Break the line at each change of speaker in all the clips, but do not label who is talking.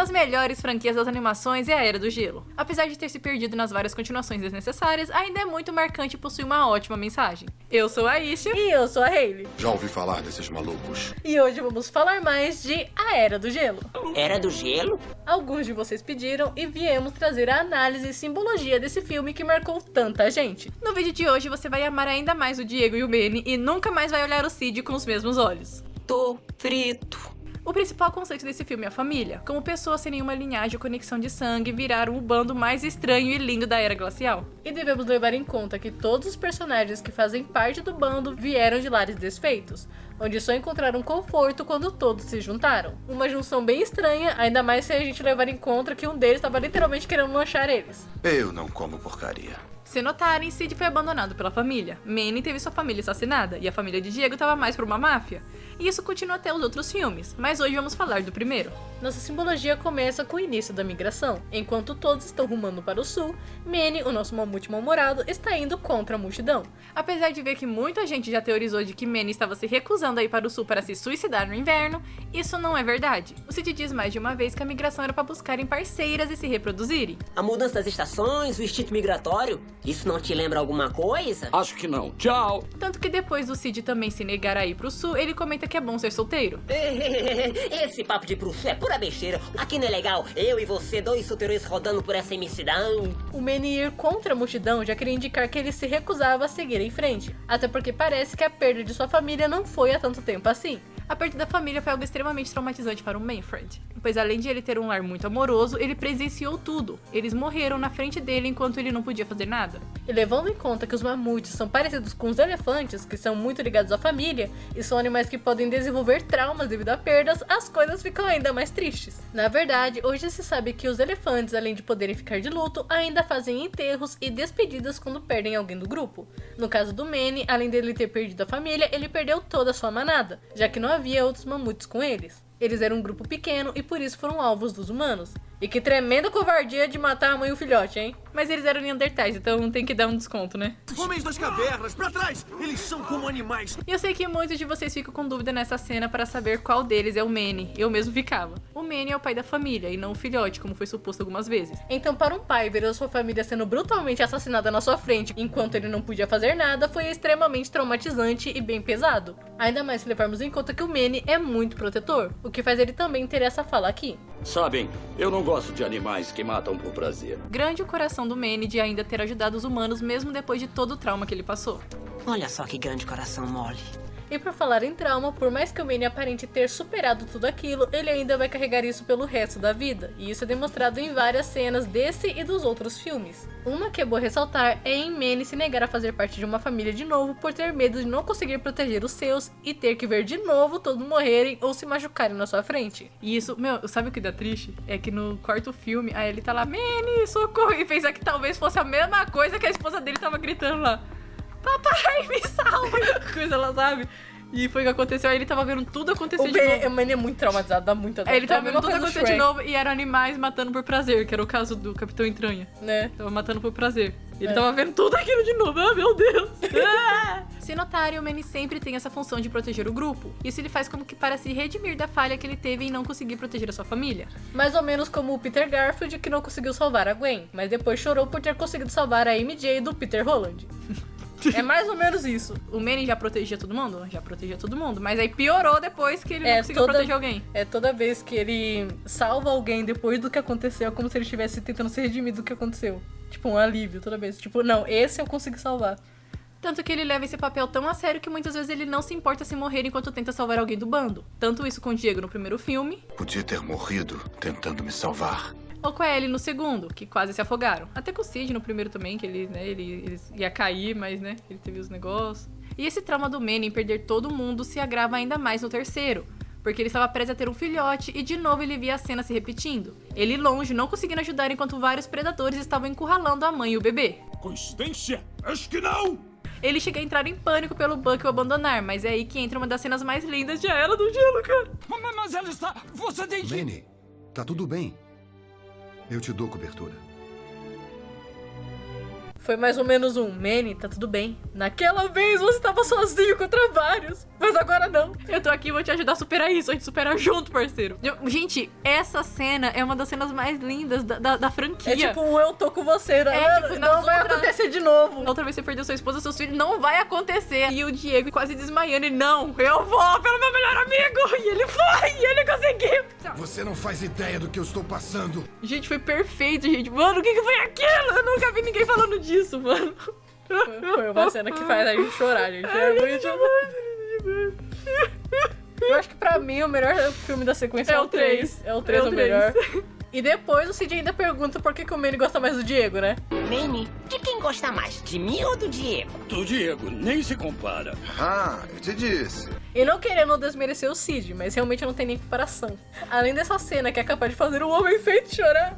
das melhores franquias das animações é a Era do Gelo. Apesar de ter se perdido nas várias continuações desnecessárias, ainda é muito marcante e possui uma ótima mensagem. Eu sou a Isha.
E eu sou a Hayley.
Já ouvi falar desses malucos.
E hoje vamos falar mais de A Era do Gelo.
Era do Gelo?
Alguns de vocês pediram e viemos trazer a análise e simbologia desse filme que marcou tanta gente.
No vídeo de hoje você vai amar ainda mais o Diego e o Manny e nunca mais vai olhar o Cid com os mesmos olhos.
Tô frito.
O principal conceito desse filme é a família. Como pessoas sem nenhuma linhagem ou conexão de sangue viraram o bando mais estranho e lindo da Era Glacial.
E devemos levar em conta que todos os personagens que fazem parte do bando vieram de lares desfeitos, onde só encontraram conforto quando todos se juntaram. Uma junção bem estranha, ainda mais se a gente levar em conta que um deles estava literalmente querendo lanchar eles.
Eu não como porcaria.
Se notarem, Cid foi abandonado pela família, Manny teve sua família assassinada e a família de Diego estava mais por uma máfia. E isso continua até os outros filmes, mas hoje vamos falar do primeiro.
Nossa simbologia começa com o início da migração. Enquanto todos estão rumando para o sul, Manny, o nosso mamute mal-humorado, está indo contra a multidão.
Apesar de ver que muita gente já teorizou de que Manny estava se recusando a ir para o sul para se suicidar no inverno, isso não é verdade. O Cid diz mais de uma vez que a migração era para buscarem parceiras e se reproduzirem.
A mudança das estações, o instinto migratório, isso não te lembra alguma coisa?
Acho que não. Tchau.
Tanto que depois do Cid também se negar a ir pro sul, ele comenta que é bom ser solteiro.
Esse papo de pro sul é pura besteira. Aqui não é legal. Eu e você, dois solteiros rodando por essa imensidão.
O Manny ir contra a multidão já queria indicar que ele se recusava a seguir em frente. Até porque parece que a perda de sua família não foi há tanto tempo assim.
A perda da família foi algo extremamente traumatizante para o Manfred, pois além de ele ter um lar muito amoroso, ele presenciou tudo. Eles morreram na frente dele enquanto ele não podia fazer nada.
E levando em conta que os mamutes são parecidos com os elefantes, que são muito ligados à família, e são animais que podem desenvolver traumas devido a perdas, as coisas ficam ainda mais tristes. Na verdade, hoje se sabe que os elefantes, além de poderem ficar de luto, ainda fazem enterros e despedidas quando perdem alguém do grupo. No caso do Manny, além dele ter perdido a família, ele perdeu toda a sua manada, já que não havia outros mamutes com eles. Eles eram um grupo pequeno e por isso foram alvos dos humanos. E que tremenda covardia de matar a mãe e o filhote, hein?
Mas eles eram neandertais, então tem que dar um desconto, né?
Homens das cavernas, pra trás! Eles são como animais!
E eu sei que muitos de vocês ficam com dúvida nessa cena para saber qual deles é o Manny. Eu mesmo ficava. O Manny é o pai da família e não o filhote, como foi suposto algumas vezes.
Então, para um pai ver a sua família sendo brutalmente assassinada na sua frente enquanto ele não podia fazer nada, foi extremamente traumatizante e bem pesado. Ainda mais se levarmos em conta que o Manny é muito protetor, o que faz ele também ter essa fala aqui.
Sabem, eu não gosto de animais que matam por prazer.
Grande o coração do Manny de ainda ter ajudado os humanos mesmo depois de todo o trauma que ele passou.
Olha só que grande coração mole.
E por falar em trauma, por mais que o Manny aparente ter superado tudo aquilo, ele ainda vai carregar isso pelo resto da vida. E isso é demonstrado em várias cenas desse e dos outros filmes. Uma que é boa ressaltar é em Manny se negar a fazer parte de uma família de novo por ter medo de não conseguir proteger os seus e ter que ver de novo todos morrerem ou se machucarem na sua frente.
E isso, sabe o que dá triste? É que no quarto filme, a Ellie tá lá, Manny, socorro! E pensar que talvez fosse a mesma coisa que a esposa dele tava gritando lá. Papai, me salve! Coisa lá, sabe? E foi o que aconteceu, aí ele tava vendo tudo acontecer de novo.
O Manny é muito traumatizado, dá muita dor.
Ele tava vendo tudo acontecer de novo e eram animais matando por prazer, que era o caso do Capitão Entranha.
Né?
Tava matando por prazer. Ele tava vendo tudo aquilo de novo. Ah, meu Deus! Se notarem, o Manny sempre tem essa função de proteger o grupo. Isso ele faz como que para se redimir da falha que ele teve em não conseguir proteger a sua família.
Mais ou menos como o Peter Garfield, que não conseguiu salvar a Gwen, mas depois chorou por ter conseguido salvar a MJ do Peter Holland. É mais ou menos isso.
O Manny já protegia todo mundo? Já protegia todo mundo. Mas aí piorou depois que ele não conseguiu proteger alguém.
Toda vez que ele salva alguém depois do que aconteceu, é como se ele estivesse tentando se redimir do que aconteceu. Tipo, um alívio toda vez. Tipo, não, esse eu consegui salvar.
Tanto que ele leva esse papel tão a sério que muitas vezes ele não se importa se morrer enquanto tenta salvar alguém do bando. Tanto isso com o Diego no primeiro filme.
Podia ter morrido tentando me salvar.
Ou com a Ellie no segundo, que quase se afogaram. Até com o Cid no primeiro também, que ele ia cair, mas, né, ele teve os negócios. E esse trauma do Manny em perder todo mundo se agrava ainda mais no terceiro, porque ele estava prestes a ter um filhote e de novo ele via a cena se repetindo. Ele longe, não conseguindo ajudar enquanto vários predadores estavam encurralando a mãe e o bebê.
Coincidência? Acho que não!
Ele chega a entrar em pânico pelo Buck o abandonar, mas é aí que entra uma das cenas mais lindas de A Era do Gelo, cara.
Mas ela está... Você tem que...
Manny, tá tudo bem. Eu te dou cobertura.
Foi mais ou menos um: Manny, tá tudo bem. Naquela vez você tava sozinho contra vários, mas agora não.
Eu tô aqui, vou te ajudar a superar isso. A gente supera junto, parceiro. Gente, essa cena é uma das cenas mais lindas da franquia.
É tipo um eu tô com você, né?
Tipo,
Não vai
outras-
acontecer de novo.
Outra vez você perdeu sua esposa, seus filhos, não vai acontecer. E o Diego quase desmaiando. Ele, não, eu vou pelo meu melhor amigo. E ele foi, e ele conseguiu.
Você não faz ideia do que eu estou passando.
Gente, foi perfeito, gente. Mano, o que foi aquilo? Eu nunca vi ninguém falando disso, mano.
Foi uma cena que faz a gente chorar, gente. É muito... Eu acho que pra mim o melhor filme da sequência é o 3. É o 3 o melhor. E depois o Cid ainda pergunta por que o Manny gosta mais do Diego, né?
Manny, de quem gosta mais? De mim ou do Diego?
Do Diego, nem se compara.
Ah, eu te disse.
E não querendo desmerecer o Cid, mas realmente não tem nem comparação. Além dessa cena que é capaz de fazer um homem feito chorar,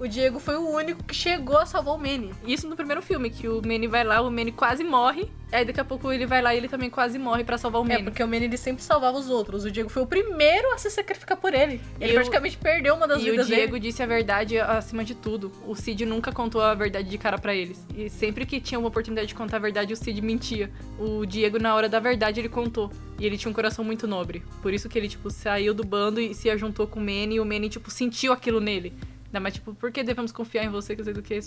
o Diego foi o único que chegou a salvar o Manny.
Isso no primeiro filme, que o Manny vai lá, o Manny quase morre. Aí daqui a pouco ele vai lá e ele também quase morre pra salvar o Manny.
É, porque o Manny ele sempre salvava os outros. O Diego foi o primeiro a se sacrificar por ele. Ele
E
praticamente perdeu uma das
E o
vidas
Diego
dele.
disse a verdade acima de tudo. O Cid nunca contou a verdade de cara pra eles. E sempre que tinha uma oportunidade de contar a verdade, o Cid mentia. O Diego, na hora da verdade, ele contou. E ele tinha um coração muito nobre. Por isso que ele, tipo, saiu do bando e se ajuntou com o Manny. E o Manny, tipo, sentiu aquilo nele. Não, mas, tipo, por que devemos confiar em você? Que eu sei do que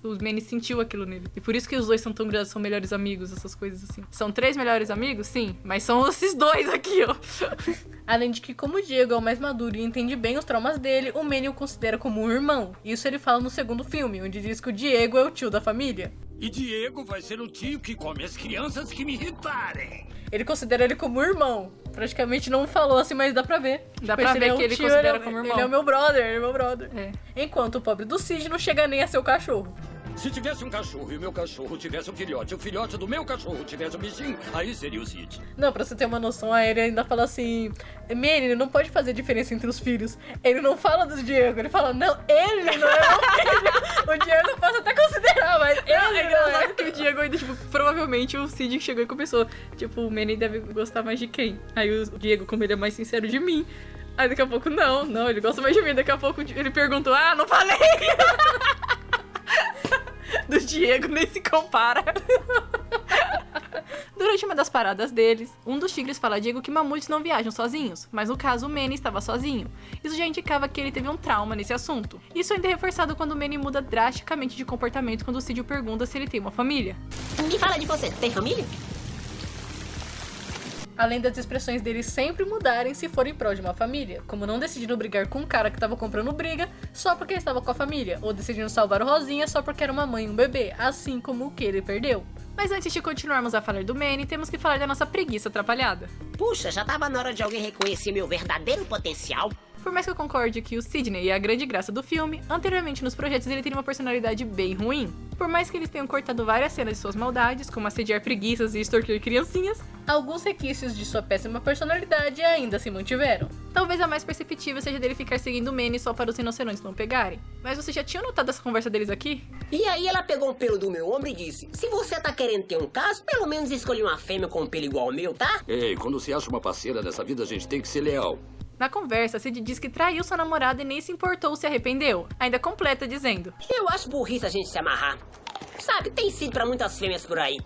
o Manny sentiu aquilo nele. E por isso que os dois são tão grandes, são melhores amigos, essas coisas assim. São 3 melhores amigos? Sim. Mas são esses dois aqui, ó.
Além de que, como o Diego é o mais maduro e entende bem os traumas dele, o Manny o considera como um irmão. Isso ele fala no segundo filme, onde diz que o Diego é o tio da família.
E Diego vai ser o tio que come as crianças que me irritarem.
Ele considera ele como irmão. Praticamente não falou assim, mas dá pra ver.
Dá
Tipo,
pra
esse
ver
é o
que ele
tio,
considera
é-
como irmão.
Ele é o meu brother, ele é meu brother.
É.
Enquanto o pobre do Cid não chega nem a ser o cachorro.
Se tivesse um cachorro e o meu cachorro tivesse um filhote, o filhote do meu cachorro tivesse um bichinho, aí seria o Cid.
Não, pra você ter uma noção, aí ele ainda fala assim: Manny, ele não pode fazer diferença entre os filhos. Ele não fala do Diego, ele fala, não, ele não é meu filho. O Diego eu posso até considerar, mas ele
É
não
engraçado
é.
que o Diego ainda, tipo, provavelmente o Cid chegou e começou, tipo, o Manny deve gostar mais de quem? Aí o Diego, como ele é mais sincero, de mim. Aí daqui a pouco, não, ele gosta mais de mim. Daqui a pouco ele perguntou, não falei! Do Diego nem se compara. Durante uma das paradas deles, um dos tigres fala a Diego que mamutes não viajam sozinhos, mas no caso o Manny estava sozinho. Isso já indicava que ele teve um trauma nesse assunto. Isso ainda é reforçado quando o Manny muda drasticamente de comportamento quando o Cid o pergunta se ele tem uma família.
Me fala de você, tem família?
Além das expressões dele sempre mudarem se forem pró de uma família, como não decidindo brigar com um cara que tava comprando briga só porque ele estava com a família, ou decidindo salvar o Rosinha só porque era uma mãe e um bebê, assim como o que ele perdeu.
Mas antes de continuarmos a falar do Manny, temos que falar da nossa preguiça atrapalhada.
Puxa, já tava na hora de alguém reconhecer meu verdadeiro potencial.
Por mais que eu concorde que o Sidney é a grande graça do filme, anteriormente nos projetos ele teria uma personalidade bem ruim. Por mais que eles tenham cortado várias cenas de suas maldades, como assediar preguiças e extorquir criancinhas,
Alguns requisitos de sua péssima personalidade ainda se mantiveram.
talvez a mais perceptível seja dele ficar seguindo o Manny só para os rinocerontes não pegarem. Mas você já tinha notado essa conversa deles aqui?
E aí ela pegou um pelo do meu ombro e disse: se você tá querendo ter um caso, pelo menos escolha uma fêmea com um pelo igual ao meu, tá?
Ei, quando se acha uma parceira nessa vida, a gente tem que ser leal.
Na conversa, Sid diz que traiu sua namorada e nem se importou ou se arrependeu. Ainda completa dizendo:
Eu acho burrice a gente se amarrar. Sabe, tem sido pra muitas fêmeas por aí.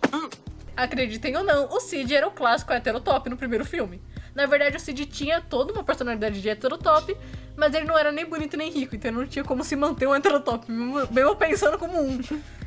Acreditem ou não, o Cid era o clássico heterotop no primeiro filme. Na verdade, o Cid tinha toda uma personalidade de heterotop, mas ele não era nem bonito nem rico, então não tinha como se manter um heterotop, mesmo pensando como um.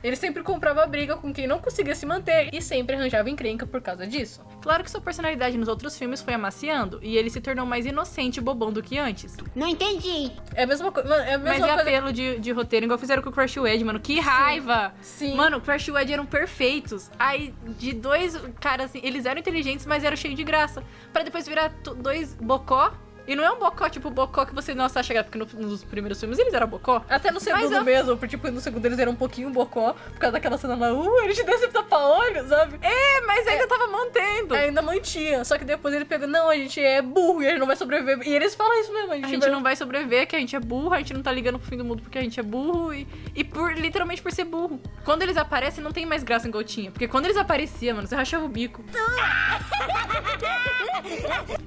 Ele sempre comprava briga com quem não conseguia se manter e sempre arranjava encrenca por causa disso.
claro que sua personalidade nos outros filmes foi amaciando, e ele se tornou mais inocente e bobão do que antes.
Não entendi.
É a mesma coisa. É a
Mas
mesma
é
coisa.
apelo de roteiro, igual fizeram com o Crash Wed, mano. Que raiva!
Sim.
Mano, o Crash Wed eram perfeitos. Aí, de dois caras assim, eles eram inteligentes, mas eram cheios de graça. Pra depois virar dois bocó. E não é um bocó, tipo, o bocó que você, nossa, acha graça, porque nos primeiros filmes eles eram bocó.
Até no segundo
eu-
mesmo, porque tipo, no segundo eles eram um pouquinho bocó, por causa daquela cena lá, ele te deu esse tapa-olho, sabe?
É, mas ainda tava mantendo.
Ainda mantinha, só que depois ele pegou, não, a gente é burro e a gente não vai sobreviver. E eles falam isso mesmo,
A gente não vai sobreviver, que a gente é burro, a gente não tá ligando pro fim do mundo porque a gente é burro e literalmente por ser burro. Quando eles aparecem, não tem mais graça em Gotinha, porque quando eles apareciam, mano, você rachava o bico.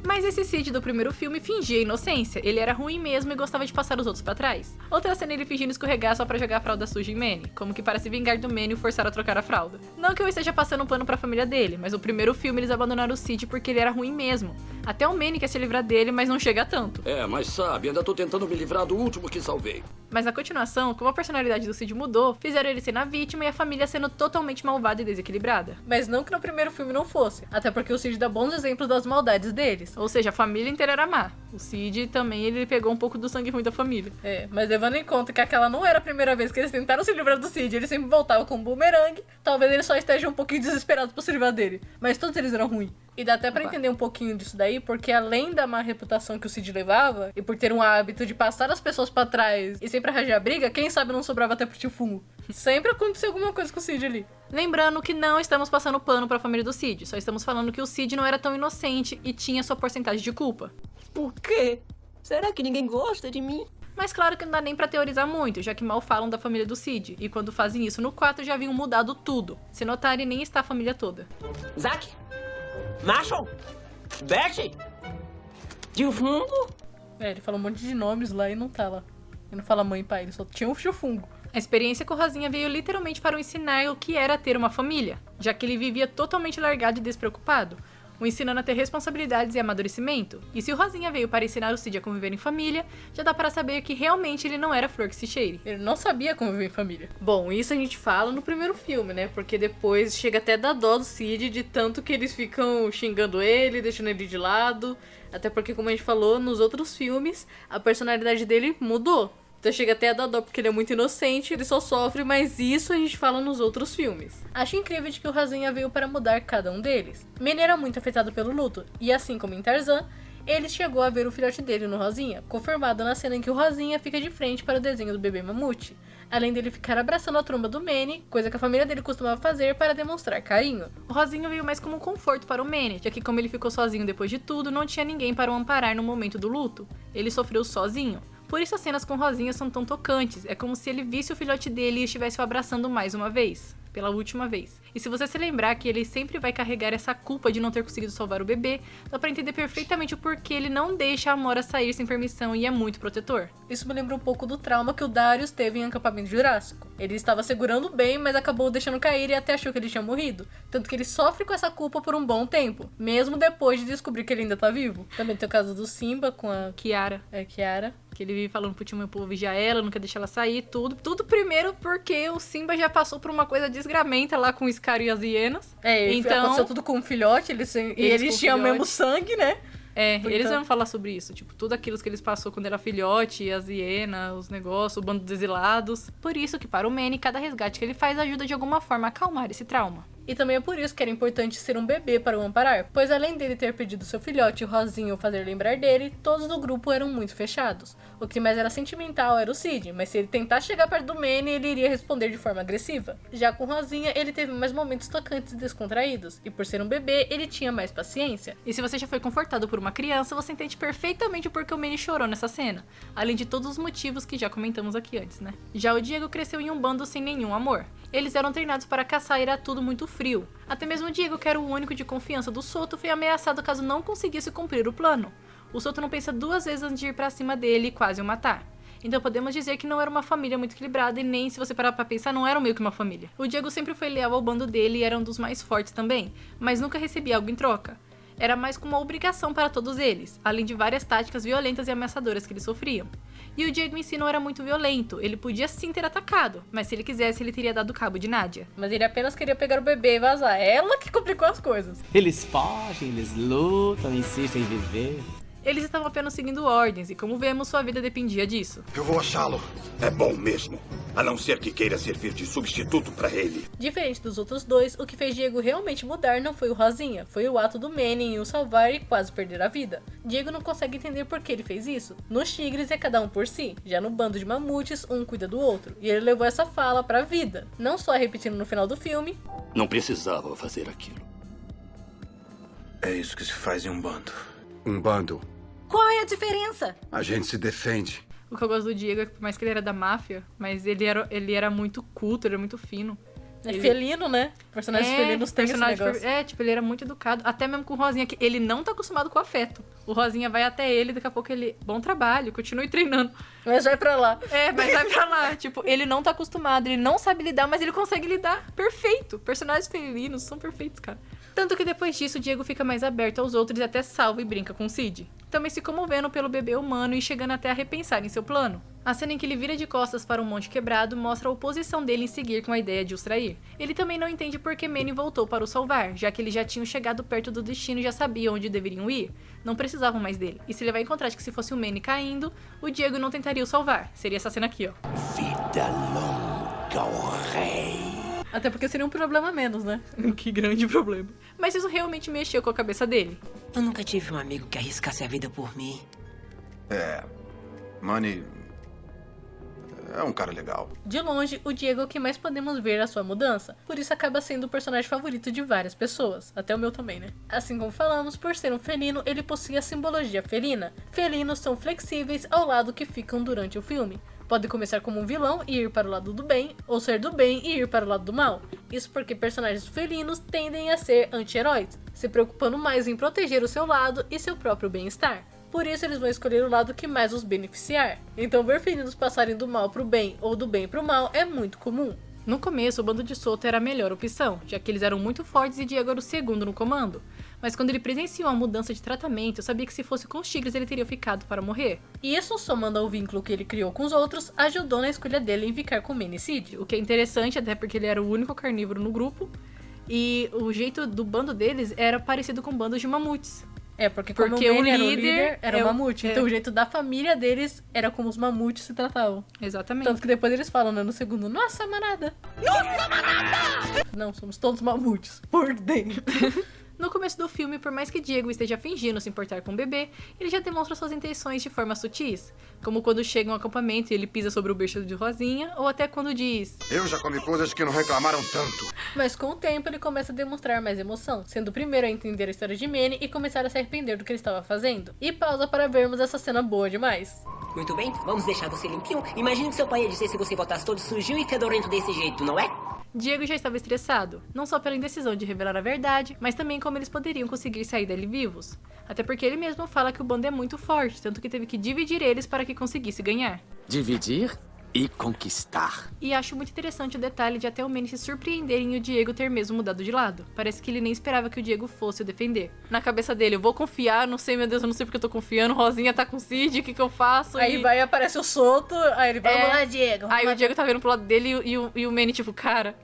Mas esse Cid do primeiro filme fingia inocência, ele era ruim mesmo e gostava de passar os outros pra trás. Outra cena ele fingindo escorregar só pra jogar a fralda suja em Manny, como que para se vingar do Manny e o forçar a trocar a fralda. Não que eu esteja passando um pano pra família dele, mas o primeiro filme eles abandonaram o Cid porque ele era ruim mesmo. Até o Manny quer se livrar dele, mas não chega a tanto.
Mas sabe, ainda tô tentando me livrar do último que salvei.
Mas na continuação, como a personalidade do Cid mudou, fizeram ele sendo a vítima e a família sendo totalmente malvada e desequilibrada.
Mas não que no primeiro filme não fosse, até porque o Cid dá bons exemplos das maldades deles.
Ou seja, a família inteira era má. O Cid também, ele pegou um pouco do sangue ruim da família.
Mas levando em conta que aquela não era a primeira vez que eles tentaram se livrar do Cid, ele sempre voltava com um bumerangue, talvez ele só esteja um pouquinho desesperado por se livrar dele. Mas todos eles eram ruins. E dá até pra entender um pouquinho disso daí, porque além da má reputação que o Cid levava, e por ter um hábito de passar as pessoas pra trás e sempre arranjar briga, quem sabe não sobrava até pro tio Fungo. Sempre acontecia alguma coisa com o Cid ali.
Lembrando que não estamos passando pano pra família do Cid, só estamos falando que o Cid não era tão inocente e tinha sua porcentagem de culpa.
Por quê? Será que ninguém gosta de mim?
Mas claro que não dá nem pra teorizar muito, já que mal falam da família do Cid, e quando fazem isso no 4 já haviam mudado tudo. Se notarem, nem está a família toda.
Zack? Marshall? Betty? Tio Fungo?
Ele fala um monte de nomes lá e não tá lá. Ele não fala mãe e pai, ele só tinha um tio Fungo.
A experiência com Rosinha veio literalmente para o ensinar o que era ter uma família, já que ele vivia totalmente largado e despreocupado, o ensinando a ter responsabilidades e amadurecimento. E se o Rosinha veio para ensinar o Cid a conviver em família, já dá para saber que realmente ele não era flor que se cheire.
Ele não sabia conviver em família. Bom, isso a gente fala no primeiro filme, né? Porque depois chega até dar dó do Cid de tanto que eles ficam xingando ele, deixando ele de lado. Até porque, como a gente falou, nos outros filmes, a personalidade dele mudou. Então chega até a dar dó porque ele é muito inocente, ele só sofre, mas isso a gente fala nos outros filmes. Acho incrível de que o Rosinha veio para mudar cada um deles. Manny era muito afetado pelo luto, e assim como em Tarzan, ele chegou a ver o filhote dele no Rosinha, confirmado na cena em que o Rosinha fica de frente para o desenho do bebê mamute, além dele ficar abraçando a tromba do Manny, coisa que a família dele costumava fazer para demonstrar carinho.
O Rosinha veio mais como um conforto para o Manny, já que como ele ficou sozinho depois de tudo, não tinha ninguém para o amparar no momento do luto. Ele sofreu sozinho. Por isso as cenas com Rosinha são tão tocantes, é como se ele visse o filhote dele e estivesse o abraçando mais uma vez, pela última vez. E se você se lembrar que ele sempre vai carregar essa culpa de não ter conseguido salvar o bebê, dá pra entender perfeitamente o porquê ele não deixa a Amora sair sem permissão e é muito protetor.
Isso me lembra um pouco do trauma que o Darius teve em Acampamento Jurássico. Ele estava segurando bem, mas acabou deixando cair e até achou que ele tinha morrido. Tanto que ele sofre com essa culpa por um bom tempo, mesmo depois de descobrir que ele ainda tá vivo. Também tem o caso do Simba com a
Kiara.
Kiara.
Que ele vive falando pro tio Povo vigiar ela, não quer deixar ela sair, tudo. Tudo primeiro porque o Simba já passou por uma coisa desgramenta lá com o Scar e as hienas.
Então aconteceu tudo com o filhote, eles tinham o mesmo sangue, né?
Eles vão falar sobre isso, tipo, tudo aquilo que eles passou quando era filhote, as hienas, os negócios, o bando de exilados. Por isso que para o Manny, cada resgate que ele faz ajuda de alguma forma a acalmar esse trauma.
E também é por isso que era importante ser um bebê para o amparar, pois além dele ter perdido seu filhote e o Rosinho fazer lembrar dele, todos do grupo eram muito fechados. O que mais era sentimental era o Cid, mas se ele tentasse chegar perto do Manny, ele iria responder de forma agressiva. Já com Rosinha, ele teve mais momentos tocantes e descontraídos, e por ser um bebê, ele tinha mais paciência.
E se você já foi confortado por uma criança, você entende perfeitamente o porquê o Manny chorou nessa cena, além de todos os motivos que já comentamos aqui antes, né? Já o Diego cresceu em um bando sem nenhum amor. Eles eram treinados para caçar e era tudo muito frio. Até mesmo o Diego, que era o único de confiança do Soto, foi ameaçado caso não conseguisse cumprir o plano. O Soto não pensa duas vezes antes de ir pra cima dele e quase o matar. Então podemos dizer que não era uma família muito equilibrada e nem, se você parar pra pensar, não era meio que uma família. O Diego sempre foi leal ao bando dele e era um dos mais fortes também, mas nunca recebia algo em troca. Era mais como uma obrigação para todos eles, além de várias táticas violentas e ameaçadoras que eles sofriam. E o Diego em si não era muito violento, ele podia sim ter atacado, mas se ele quisesse ele teria dado cabo de Nadia.
Mas ele apenas queria pegar o bebê e vazar, ela que complicou as coisas.
Eles fogem, eles lutam, insistem em viver.
Eles estavam apenas seguindo ordens, e como vemos, sua vida dependia disso.
Eu vou achá-lo. É bom mesmo. A não ser que queira servir de substituto pra ele.
Diferente dos outros dois, o que fez Diego realmente mudar não foi o Rosinha, foi o ato do Manny em o salvar e quase perder a vida. Diego não consegue entender por que ele fez isso. Nos tigres é cada um por si, já no bando de mamutes, um cuida do outro. E ele levou essa fala pra vida, não só repetindo no final do filme.
Não precisava fazer aquilo.
É isso que se faz em um bando.
Um bando.
Qual é a diferença?
A gente se defende.
O que eu gosto do Diego é que, por mais que ele era da máfia, mas ele era muito culto, ele era muito fino.
É felino, né? Personagens felinos têm esse negócio.
Ele era muito educado. Até mesmo com o Rosinha, que ele não tá acostumado com afeto. O Rosinha vai até ele, daqui a pouco ele... Bom trabalho, continue treinando.
Mas vai pra lá.
Mas vai pra lá. Tipo, ele não tá acostumado, ele não sabe lidar, mas ele consegue lidar perfeito. Personagens felinos são perfeitos, cara. Tanto que depois disso, o Diego fica mais aberto aos outros e até salva e brinca com Sid. Também se comovendo pelo bebê humano e chegando até a repensar em seu plano. A cena em que ele vira de costas para um monte quebrado mostra a oposição dele em seguir com a ideia de os trair. Ele também não entende por que Manny voltou para o salvar, já que eles já tinham chegado perto do destino e já sabiam onde deveriam ir. Não precisavam mais dele. E se ele vai encontrar que se fosse o Manny caindo, o Diego não tentaria o salvar. Seria essa cena aqui, ó.
Vida longa ao rei.
Até porque seria um problema a menos, né?
Que grande problema. Mas isso realmente mexeu com a cabeça dele.
Eu nunca tive um amigo que arriscasse a vida por mim.
Manny é um cara legal.
De longe, o Diego é o que mais podemos ver a sua mudança, por isso acaba sendo o personagem favorito de várias pessoas, até o meu também, né? Assim como falamos, por ser um felino, ele possui a simbologia felina. Felinos são flexíveis ao lado que ficam durante o filme. Pode começar como um vilão e ir para o lado do bem, ou ser do bem e ir para o lado do mal. Isso porque personagens felinos tendem a ser anti-heróis, se preocupando mais em proteger o seu lado e seu próprio bem-estar. Por isso eles vão escolher o lado que mais os beneficiar. Então ver felinos passarem do mal pro bem ou do bem pro mal é muito comum.
No começo, o bando de Soto era a melhor opção, já que eles eram muito fortes e Diego era o segundo no comando. Mas quando ele presenciou a mudança de tratamento, eu sabia que se fosse com os tigres ele teria ficado para morrer.
E isso, somando ao vínculo que ele criou com os outros, ajudou na escolha dele em ficar com Manny e Sid.
O que é interessante, até porque ele era o único carnívoro no grupo, e o jeito do bando deles era parecido com bandos de mamutes.
Porque o líder era o mamute. Então o jeito da família deles era como os mamutes se tratavam.
Exatamente.
Tanto que depois eles falam, né, no segundo, nossa manada! Nossa manada! Não, somos todos mamutes, por dentro.
No começo do filme, por mais que Diego esteja fingindo se importar com o bebê, ele já demonstra suas intenções de forma sutis. Como quando chega um acampamento e ele pisa sobre o berço de Rosinha, ou até quando diz...
Eu já comi coisas que não reclamaram tanto.
Mas com o tempo ele começa a demonstrar mais emoção, sendo o primeiro a entender a história de Manny e começar a se arrepender do que ele estava fazendo. E pausa para vermos essa cena boa demais.
Muito bem, vamos deixar você limpinho. Imagine que seu pai ia dizer se você voltasse todo sujinho e fedorento desse jeito, não é?
Diego já estava estressado, não só pela indecisão de revelar a verdade, mas também como eles poderiam conseguir sair dali vivos. Até porque ele mesmo fala que o bando é muito forte, tanto que teve que dividir eles para que conseguisse ganhar.
Dividir e conquistar.
E acho muito interessante o detalhe de até o Manny se surpreenderem e o Diego ter mesmo mudado de lado. Parece que ele nem esperava que o Diego fosse o defender. Na cabeça dele, eu vou confiar, não sei, meu Deus, eu não sei porque eu tô confiando, Rosinha tá com Sid, o que eu faço?
Aí vai e aparece o Soto, aí ele vai, vamos lá, Diego.
Aí o Diego tá vendo pro lado dele e o Manny tipo, cara...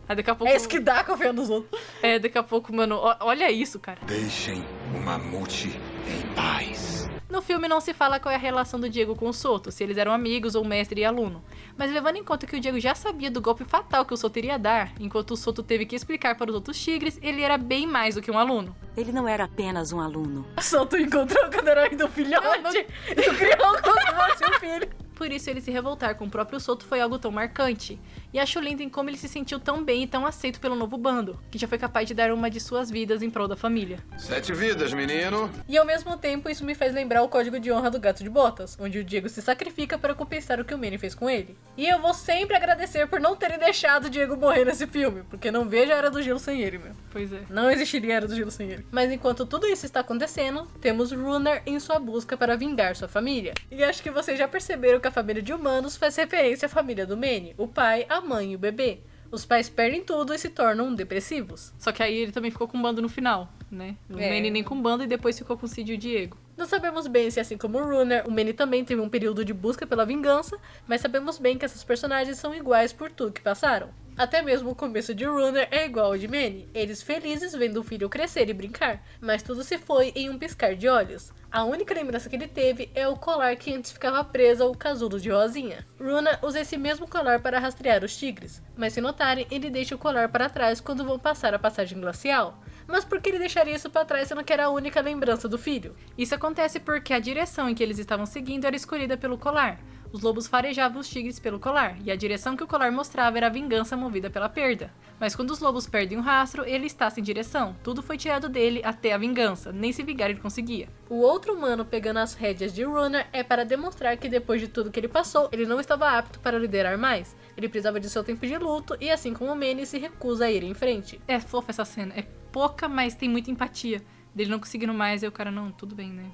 Aí daqui a pouco...
É isso que dá confiando nos outros.
Daqui a pouco, mano, olha isso, cara.
Deixem o mamute em paz.
No filme não se fala qual é a relação do Diego com o Soto, se eles eram amigos ou mestre e aluno. Mas levando em conta que o Diego já sabia do golpe fatal que o Soto iria dar, enquanto o Soto teve que explicar para os outros tigres, ele era bem mais do que um aluno.
Ele não era apenas um aluno.
O Soto encontrou quando era ainda um filhote e criou como se fosse um filho.
Por isso ele se revoltar com o próprio Soto foi algo tão marcante. E acho lindo em como ele se sentiu tão bem e tão aceito pelo novo bando, que já foi capaz de dar uma de suas vidas em prol da família.
7 vidas, menino.
E ao mesmo tempo isso me faz lembrar o código de honra do Gato de Botas, onde o Diego se sacrifica para compensar o que o Manny fez com ele. E eu vou sempre agradecer por não terem deixado o Diego morrer nesse filme, porque não vejo a Era do Gelo sem ele, meu.
Pois é.
Não existiria a Era do Gelo sem ele. Mas enquanto tudo isso está acontecendo, temos Runner em sua busca para vingar sua família. E acho que vocês já perceberam que a família de humanos faz referência à família do Manny, o pai, a mãe e o bebê. Os pais perdem tudo e se tornam depressivos.
Só que aí ele também ficou com um bando no final, né? O Manny nem com um bando e depois ficou com o Sid e o Diego.
Não sabemos bem se, assim como o Runner, o Manny também teve um período de busca pela vingança, mas sabemos bem que esses personagens são iguais por tudo que passaram. Até mesmo o começo de Runner é igual ao de Manny, eles felizes vendo o filho crescer e brincar, mas tudo se foi em um piscar de olhos. A única lembrança que ele teve é o colar que antes ficava preso ao casulo de Rosinha. Runner usa esse mesmo colar para rastrear os tigres, mas se notarem, ele deixa o colar para trás quando vão passar a passagem glacial. Mas por que ele deixaria isso para trás sendo que era a única lembrança do filho? Isso acontece porque a direção em que eles estavam seguindo era escolhida pelo colar.
Os lobos farejavam os tigres pelo colar, e a direção que o colar mostrava era a vingança movida pela perda. Mas quando os lobos perdem o rastro, ele está sem direção. Tudo foi tirado dele até a vingança, nem se vingar ele conseguia.
O outro humano pegando as rédeas de Runner é para demonstrar que depois de tudo que ele passou, ele não estava apto para liderar mais. Ele precisava de seu tempo de luto e assim como o Manny se recusa a ir em frente.
É fofa essa cena, é pouca, mas tem muita empatia. Dele não conseguindo mais, e o cara, não, tudo bem, né?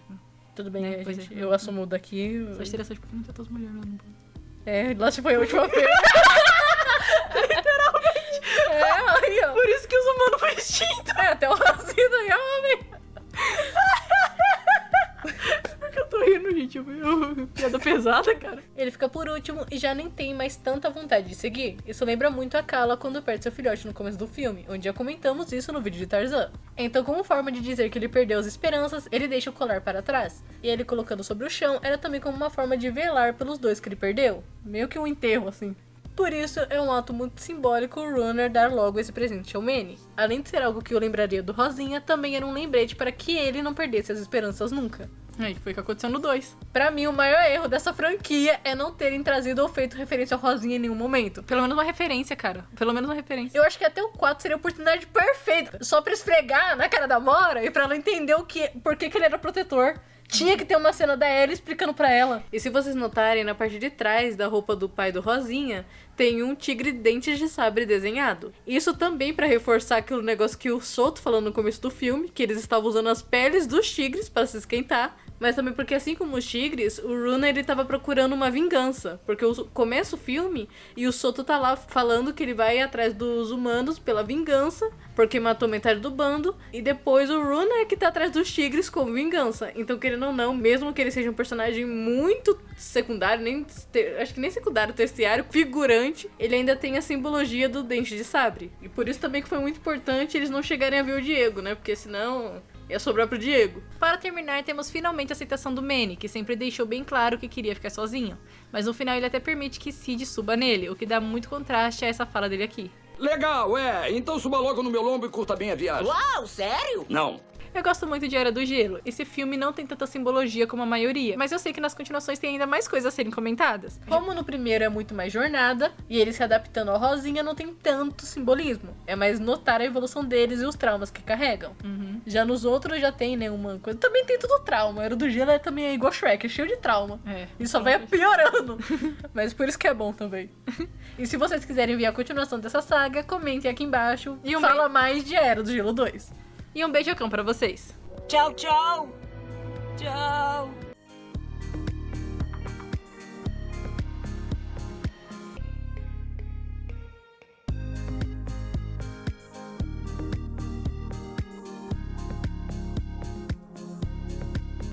Tudo bem,
É, pois
gente,
é.
eu assumo daqui.
Só interessante porque não tem tantas mulheres lá no bolo.
É, Lost foi a última vez. Literalmente. É, aí, ó.
Por isso que os humanos foi extinto.
É, até o racismo é homem.
Porque eu tô rindo, gente. Piada pesada, cara.
Ele fica por último e já nem tem mais tanta vontade de seguir. Isso lembra muito a Kala quando perde seu filhote no começo do filme, onde já comentamos isso no vídeo de Tarzan. Então, como forma de dizer que ele perdeu as esperanças, ele deixa o colar para trás. E ele colocando sobre o chão era também como uma forma de velar pelos dois que ele perdeu. Meio que um enterro, assim. Por isso, é um ato muito simbólico o Runner dar logo esse presente ao Manny. Além de ser algo que eu lembraria do Rosinha, também era um lembrete para que ele não perdesse as esperanças nunca.
Aí foi o que aconteceu no 2.
Pra mim, o maior erro dessa franquia é não terem trazido ou feito referência ao Rosinha em nenhum momento.
Pelo menos uma referência, cara. Pelo menos uma referência.
Eu acho que até o 4 seria a oportunidade perfeita. Só pra esfregar na cara da Mora e pra ela entender por que ele era protetor. Tinha que ter uma cena da Ellie explicando pra ela. E se vocês notarem, na parte de trás da roupa do pai do Rosinha, tem um tigre de dentes de sabre desenhado. Isso também pra reforçar aquele negócio que o Soto falou no começo do filme, que eles estavam usando as peles dos tigres pra se esquentar. Mas também porque, assim como os tigres, o Runner ele tava procurando uma vingança. Porque começa o filme e o Soto tá lá falando que ele vai atrás dos humanos pela vingança, porque matou metade do bando. E depois o Runner é que tá atrás dos tigres com vingança. Então, querendo ou não, mesmo que ele seja um personagem muito secundário, acho que nem secundário, terciário, figurante, ele ainda tem a simbologia do dente de sabre. E por isso também que foi muito importante eles não chegarem a ver o Diego, né? Porque senão ia sobrar pro Diego.
Para terminar, temos finalmente a aceitação do Manny, que sempre deixou bem claro que queria ficar sozinho. Mas no final ele até permite que Sid suba nele, o que dá muito contraste a essa fala dele aqui.
Legal, Então suba logo no meu lombo e curta bem a viagem.
Uau, sério?
Não.
Eu gosto muito de Era do Gelo. Esse filme não tem tanta simbologia como a maioria, mas eu sei que nas continuações tem ainda mais coisas a serem comentadas.
Como no primeiro é muito mais jornada, e ele se adaptando ao Rosinha não tem tanto simbolismo. É mais notar a evolução deles e os traumas que carregam. Já nos outros já tem, né, uma coisa. Também tem tudo trauma. Era do Gelo também é igual Shrek, é cheio de trauma.
É.
E só vai piorando. Mas por isso que é bom também. E se vocês quiserem ver a continuação dessa saga, comentem aqui embaixo e fala mais de Era do Gelo 2.
E um beijocão pra vocês.
Tchau, tchau. Tchau.